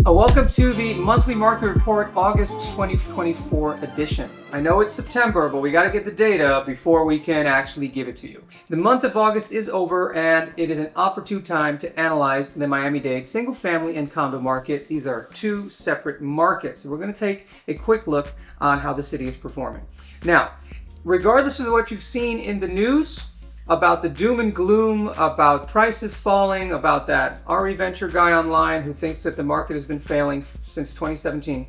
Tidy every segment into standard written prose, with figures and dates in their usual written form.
Welcome to the monthly market report, August 2024 edition. I know it's September, but we got to get the data before we can actually give it to you. The month of August is over, and it is an opportune time to analyze the Miami-Dade single family and condo market. These are two separate markets. So we're going to take a quick look on how the city is performing. Now, regardless of what you've seen in the news about the doom and gloom, about prices falling, about that RE Venture guy online who thinks that the market has been failing since 2017,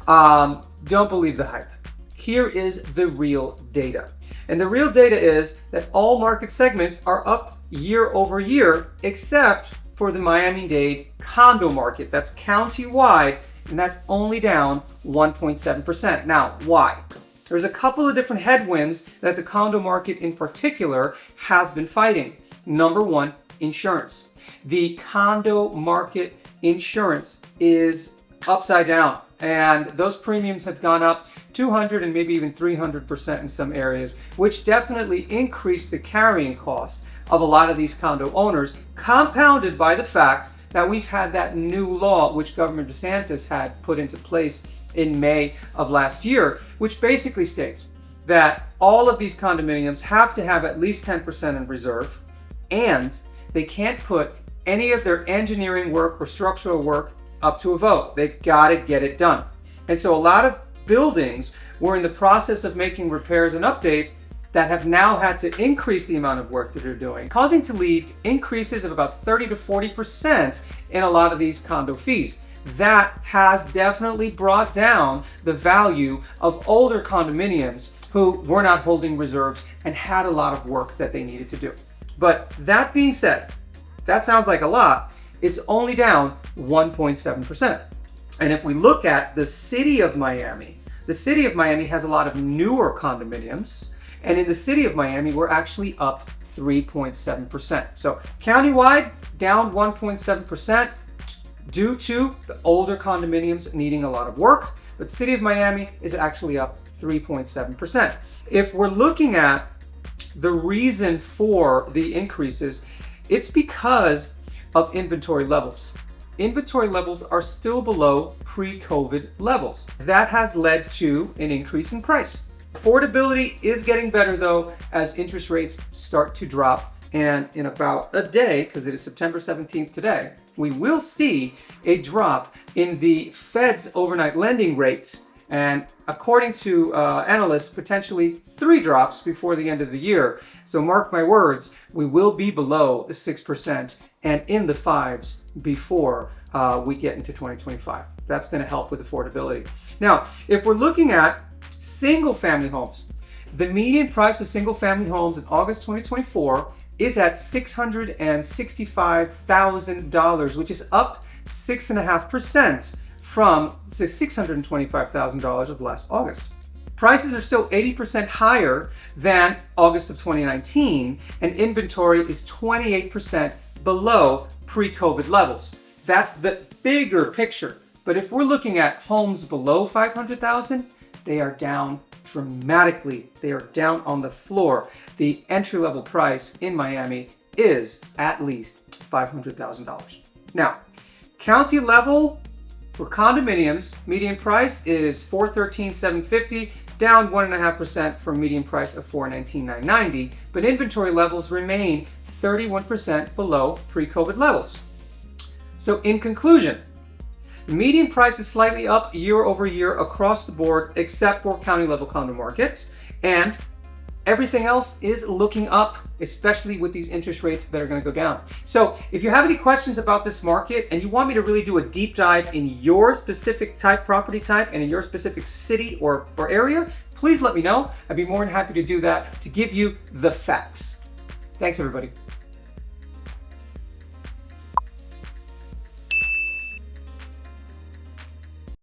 don't believe the hype. Here is the real data. And the real data is that all market segments are up year over year, except for the Miami-Dade condo market. That's countywide, and that's only down 1.7%. Now, why? There's a couple of different headwinds that the condo market in particular has been fighting. Number one, insurance. The condo market insurance is upside down, and those premiums have gone up 200 and maybe even 300% in some areas, which definitely increased the carrying cost of a lot of these condo owners, compounded by the fact that we've had that new law which Governor DeSantis had put into place in May of last year, which basically states that all of these condominiums have to have at least 10% in reserve, and they can't put any of their engineering work or structural work up to a vote. They've got to get it done. And so a lot of buildings were in the process of making repairs and updates that have now had to increase the amount of work that they're doing, causing to lead to increases of about 30 to 40% in a lot of these condo fees. That has definitely brought down the value of older condominiums who were not holding reserves and had a lot of work that they needed to do. But that being said, that sounds like a lot. It's only down 1.7%. And if we look at the city of Miami has a lot of newer condominiums. And in the city of Miami, we're actually up 3.7%. So countywide, down 1.7%. due to the older condominiums needing a lot of work, but the city of Miami is actually up 3.7%. If we're looking at the reason for the increases, it's because of inventory levels. Inventory levels are still below pre-COVID levels. That has led to an increase in price. Affordability is getting better though as interest rates start to drop. And in about a day, because it is September 17th today, we will see a drop in the Fed's overnight lending rate. And according to analysts, potentially 3 drops before the end of the year. So mark my words, we will be below the 6% and in the 5s before we get into 2025. That's going to help with affordability. Now, if we're looking at single family homes, the median price of single family homes in August 2024 is at $665,000, which is up 6.5% from the $625,000 of last August. Prices are still 80% higher than August of 2019, and inventory is 28% below pre-COVID levels. That's the bigger picture. But if we're looking at homes below $500,000, they are down dramatically. They are down on the floor. The entry-level price in Miami is at least $500,000. Now, county level for condominiums, median price is $413,750, down 1.5% from median price of $419,990, but inventory levels remain 31% below pre-COVID levels. So in conclusion, the median price is slightly up year over year across the board, except for county level condo markets, and everything else is looking up, especially with these interest rates that are going to go down. So if you have any questions about this market and you want me to really do a deep dive in your specific property type and in your specific city or area, please let me know. I'd be more than happy to do that to give you the facts. Thanks, everybody.